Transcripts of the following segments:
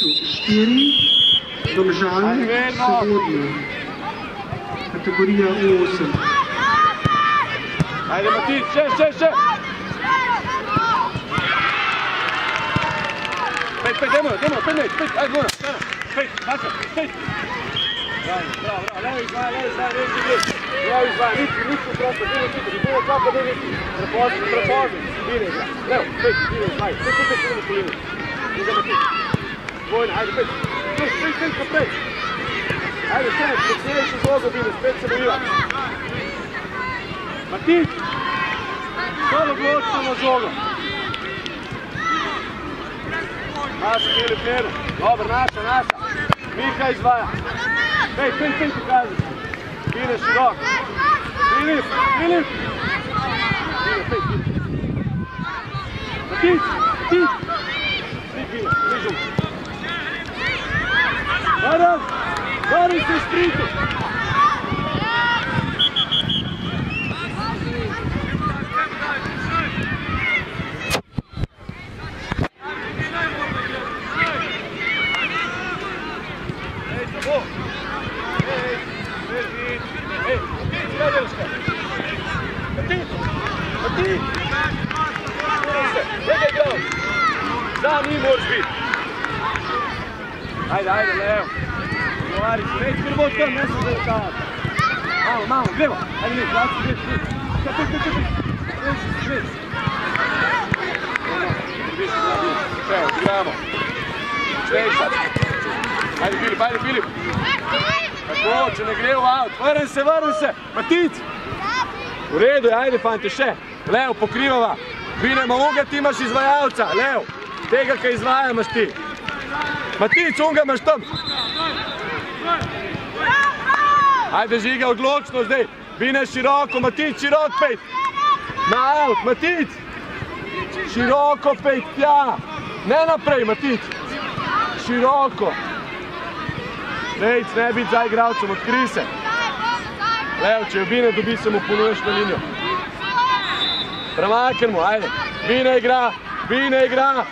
4, Domžale, Sovodno, kategorija U8. Ajde Matić, 6. 5, demo, 5, ajde Luna, 5, Hasan, 5. Bravo, levo izvaja, nisu prosto, bilo kako da niti. Prepozni, bine ga, levo, 5, bine izvaja, 5 po liniju. Iza Matić, dvojna, ajde 5, pa 5. Ajde 7, dok sljedeći zogo bine, spet se dobiva. Matić, solo gločno na zogo. Naša Filip Nero, dobro, naša. Mika izvaja. 5 pokazuje. Bine širok. Filip. Bine 5. Matić. Svi Bine, bližu. Bori se špritu. Da, mi moraš biti. Ajde, Leo. Govori se, neći prvo to, ne sam da stavati. Malo, gremo. Ajde, ne, vraci, šest. Evo, igramo. Šešta. Ajde, Filip. Kako hoće, ne gre u aut. Varam se. Matić. U redu je, ajde, fante, še. Leo, pokrivava. Binemo ugat, imaš izvajalca. Leo, tega ka izvajamaš ti. Matić, ungamaš tom. Ajde, Žiga, odločno zdaj. Bine široko, Matić, širok 5. Na aut, Matić. Široko 5, tja. Ne naprej, Matić. Široko. Nejc, ne biti za igralcem, otkri se. Leo, če je Bine, dobi se mu ponuješ na liniju. Premakar mu, ajde. Bine igra. 5.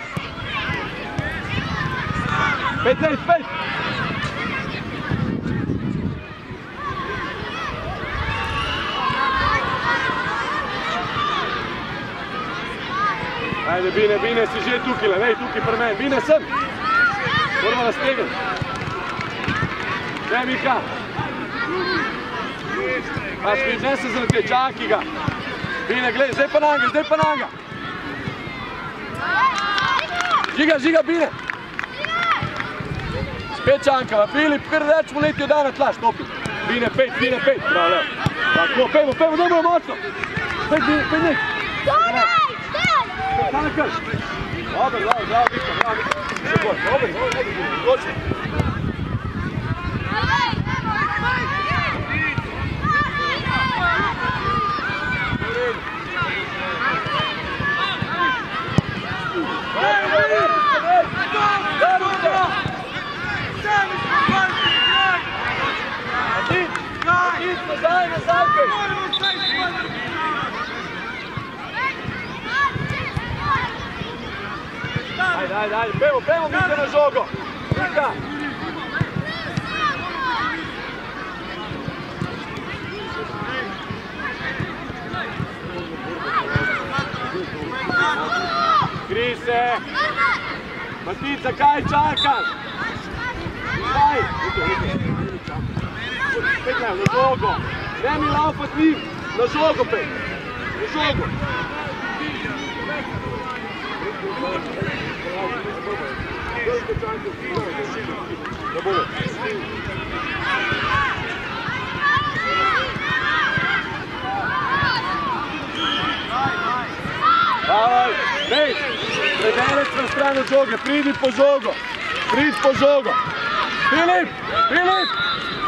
Ajde, Bine, si že tukaj, nej, tukaj pri meni. Bine, sem. Moramo nas tegati. Ne, Mika. Pa špič, ne se zrke, čaki ga. Bine, gledaj, zdaj pa nanga. Žiga, Bine. Spet čankava, Filip, kar reč mu leti od dana tla, štopi. Bine 5, bravo, Leo. Tako, pejmo, dobro, močno. 5, nek. Tankaš. Dobro, Mika. Dobro, dođe. Ajde, pejmo Mika na žogo. Mika. Gri se. Matić, zakaj čakaš? Kaj? Pet na žogo. Ne mi laupat njim. Na žogo pet. Na žogo. Dej, predelec na stranu žoge, pridi po žogo.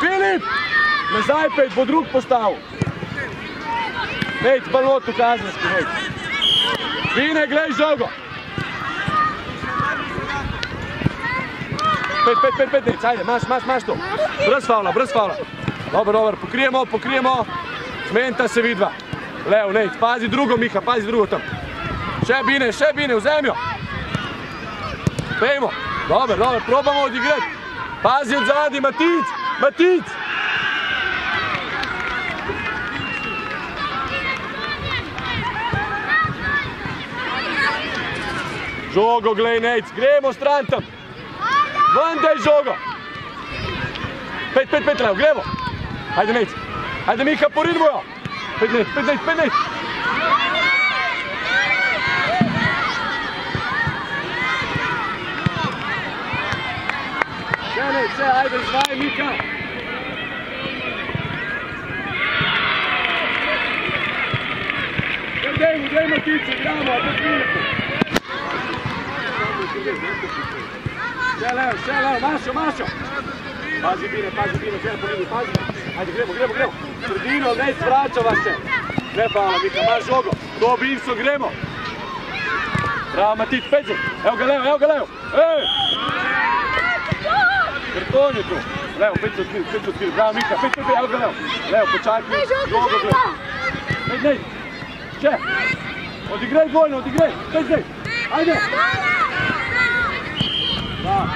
Filip! Nazaj pet, bo drug postavil. Nejc, balnotu kazanski, nejc. Bine, glej žogo. 5, nejc, ajde, maš to. Brez favla. Dobro, pokrijemo. Smenta se vidva. Leo, nejc, pazi drugo, Miha, pazi drugo tam. Še Bine, v zemljo. Pejmo. Dobar, probamo odigrati. Pazi od zadi, Matic! Žogo, glej, Nejc, gremo stran tam. Van daj žogo. 5, Leo, gremo. Hajde, Nejc. Hajde, Miha, poridimo jo. 5 Nejc. Sve, ajde, izvaj, Mika! Dej Matice, igramo, a to Filipu! Še Leo, Mašo! Pazi Bine, sve polini, pazi! Ajde, gremo! Sredino, Nejc, vraćava se! Ne pala, Mika, maš žogo! Dobi Ivso, gremo! Bravo, Matic, Pezek! Evo ga Leo! Karton je tu. Leo, 5 od skiri. Bravo, Mika. 5, evo ga Leo. Leo, počakaj. Žogo gleda. Nej. Če. Odigraj dvojno, odigraj. 5. Ajde. Bravo.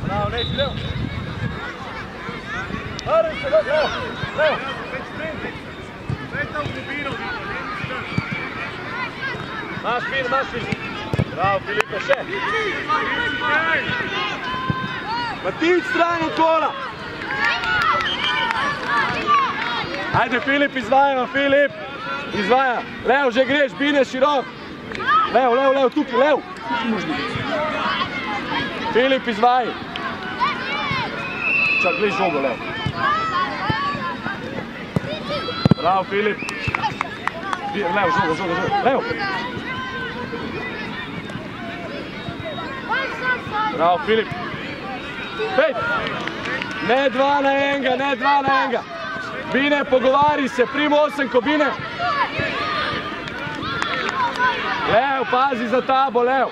Bravo, Nejc, Leo. Harim se, Leo. Maš Filipe. Bravo, Filipe, še. Matic, stran od kola. Ajde, Filip, izvaja. Leo, že greš, Bine, širok. Leo, tukaj, Leo. Filip, izvaj. Čak, gledaj žogo, Leo. Bravo, Filip. Leo, žogo. Leo. Bravo, Filip. 5. Ne 2 na enega. Bine, pogovari se, primo 8, Bine. Leo, pazi za tabo, Leo.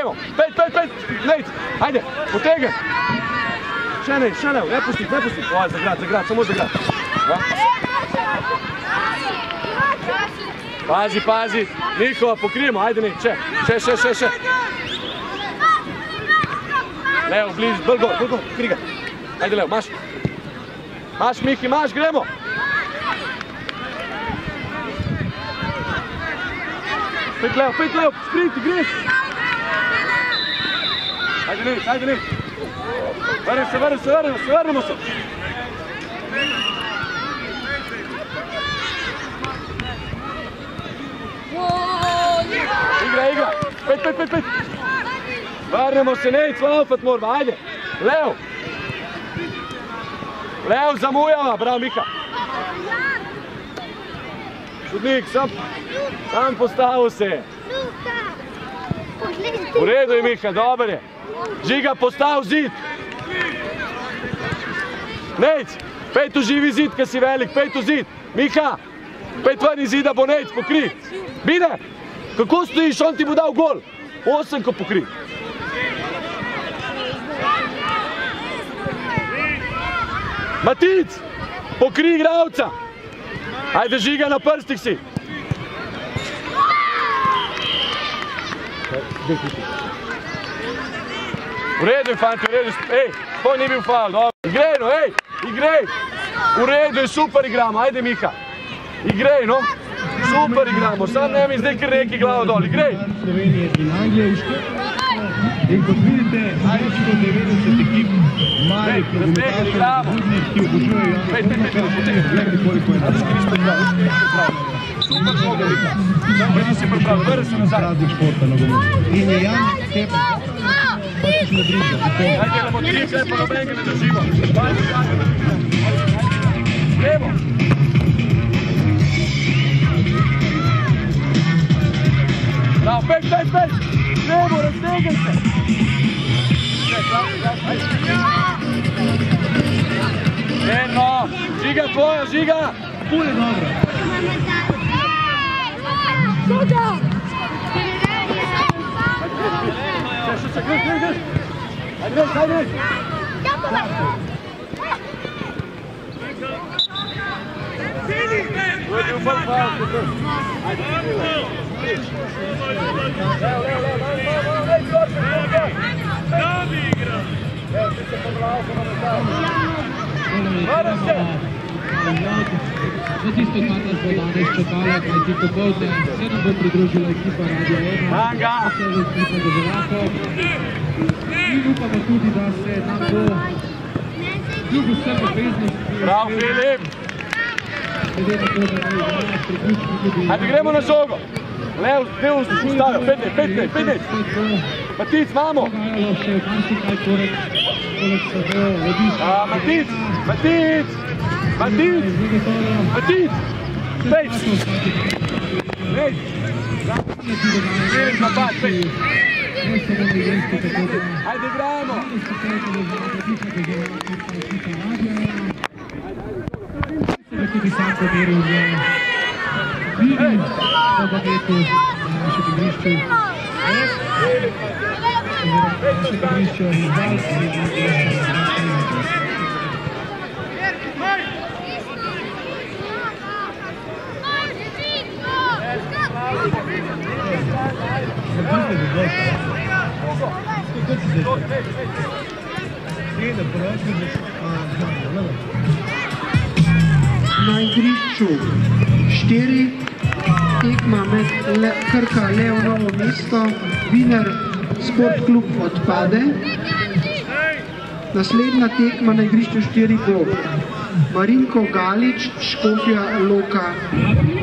Evo, 5, Nejc, ajde, potegaj. Še Leo, ne pusti. Ovo, za grad, samo za grad. Pazi, Nikova, pokrijemo, ajde Nejc, še. Leo, bliž, bolj gor, kriga. Ajde Leo, maš. Maš, Miki, gremo. Pet Leo, sprinti, greš. Ajde Nejc. Vrnemo se. Igra. 5. Vrnemo se, Nejc, laufat moramo, ajde. Leo zamujava, bravo Mika. Sudnik, sam postavil se. U redu je Mika, dobar je. Žiga, postav zid. Nejc, 5 živi zid, kad si velik, 5 zid. Mika, 5 vani zida bo Nejc, pokri. Bine, kako stojiš, on ti bo dal gol. 8 ko pokri. Matic, pokri igralca. Ajde, Žiga, na prstih si. U redu je, fanti, u redu. Ej, to nije bio faul, dobro. Igrej, no, igrej. U redu je, super igramo, ajde Miha. Igrej, no. Super igramo, sam nema izdekri neki glavo dol, igrej. Slovenije in Anglije v školu. In kot vidite, več kot 90 ekip malih nogometašev ki obožujejo gledajte koliko je Super žoga, Mika. Vrni se pripravi, vrni se nazaj. Razlik športa nogomet. In je Jan Step Kakšno dribla. Aj delamo trikaj, pa nobenega ne držimo. Levo. Bravo, pet. Levo, raztegaj se. Eno, žiga tvoja, žiga. Pune dobro. Šuta! Še, greš. Ajde. To tisto, kar nas bo danes čakala, kajti popoldne se nam bo pridružila ekipa Radio 1, vse v ekipa Deželakov. In upamo tudi, da se nam bo kljub vsem obveznosti. Prav, Filip! Glede na to, da ne igraš priključki tudi... Ajde, gremo na žogo! Lev, stavio, 15. Matic, mamo! Pogajalo še marsikaj poleg sebe, vodišča. Matic! Pejc! Pejc! Napad, pejc! Ajde, gramo! Tudi sam pomeril v vidi po bagetu na našem igrišču. Na igrišču 4, tekma med Krka Lev Novo mesto, Viner Sport klub odpade. Naslednja tekma na igrišču 4 bo Marinko Galič, Škofja Loka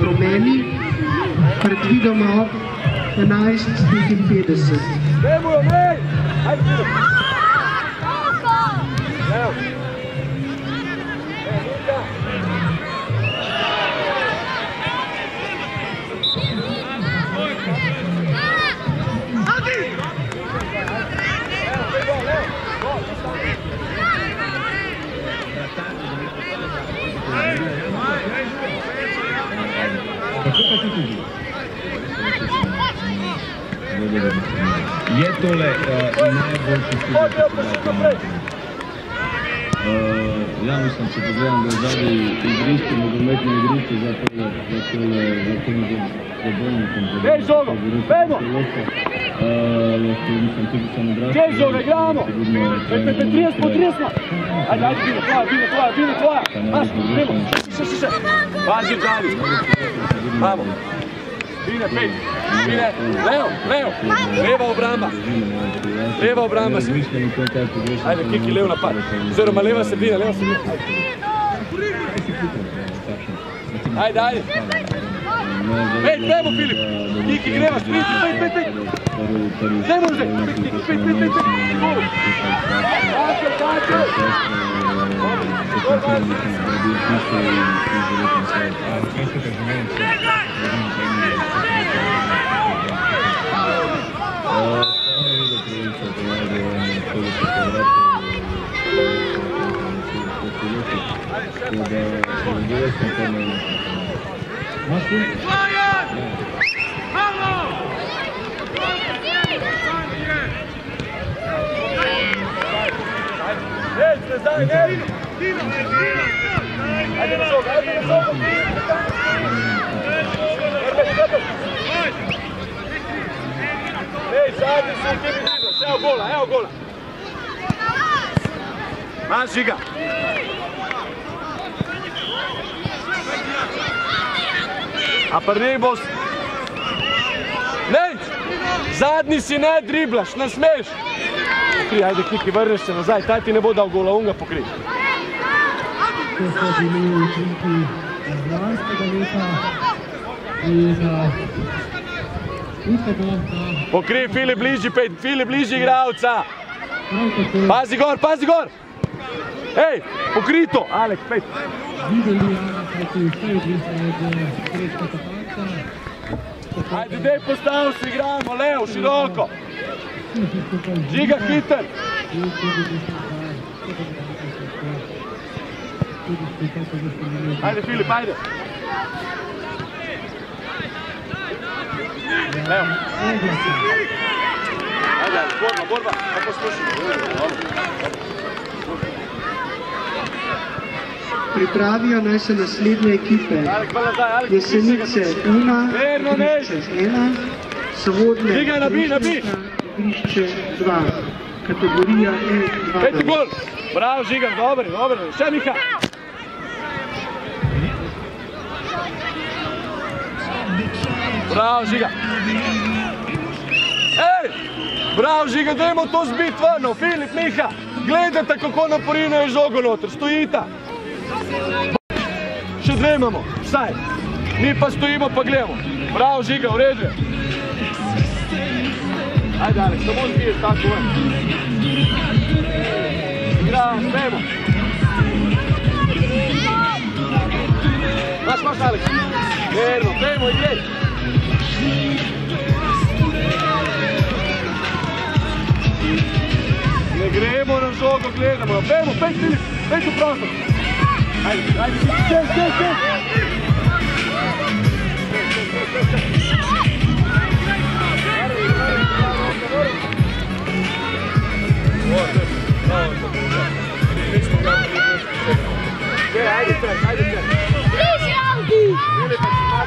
Rumeni, predvidoma ob 11:55. Je tole najboljši film? Ja, mislim, če pogledam, da je zadnji igrišče, nogometno igrišče za tole zabojnikom. Gdje žogo? Vedno! Mislim, tudi sam odrašao. Gdje žogo, igramo! 30. Ajde, Bino, tvoja! Maš, idemo! Še! Pazi, Džani! Vamo! Bine, pej! Bine, Leo! Leva obramba si! Ajde, Kiki, lev napad! Oziroma, leva sredina! Ajde! Pej, premo, Filip! Kiki, greva, spriti, pej! Ne može! Pej! Ajde na žogu! Ej, zadnji su ti mi vidiš, evo gola! Maš, žiga! A prvi bos... Nejc! Zadnji si ne driblaš, ne smeš! Ajde, Kiki, vrneš se nazaj, taj ti ne bo dal gola, on ga pokri. To so bili učinki lanskega leta in upamo, da... Pokri, Filip bliži igralca! Prav tako Pazi gor, pazi gor! Ej, pokrito! Alek, pet! videli Jana, kajti vse je odvisno od sredstva kopalca. Ajde, dej postav se igramo, levo, široko! Žiga, hiter! Ajde, Filip, ajde! Levo! Ajde, borba, borba! Kako slušamo? Pripravijo naj se naslednje ekipe. Jesenice 1, igrišče 1, Sovodne igrišče 2, kategorija E12. Peti gol! Bravo, Žiga, dobro, dobro, še Miha! Bravo, Žiga! Ej! Bravo, Žiga, dajmo to zbiti vrno! Filip, Miha! Gledajte, kako naporinajo žogo noter, stojita! Še dve imamo, vsaj! Mi pa stojimo pa gledamo! Bravo, Žiga, v redu je! Ajde, Alek, samo zbiješ tako ven! Igramo, smemo! Maš, Alek! Verno, pejmo, igraj! Ne gremo na žogo, gledamo, pejmo, pej Filip, pej tu prostor! Ajde, ajde, čez! Ajde, čez! Bliži, Aldi! Aldi!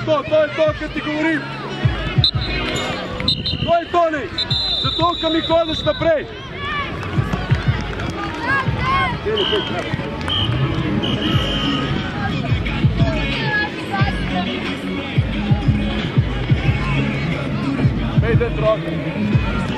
To je to, kad ti govorim! To je to, nej! Zato, kad mi hodeš naprej! Pej, troka!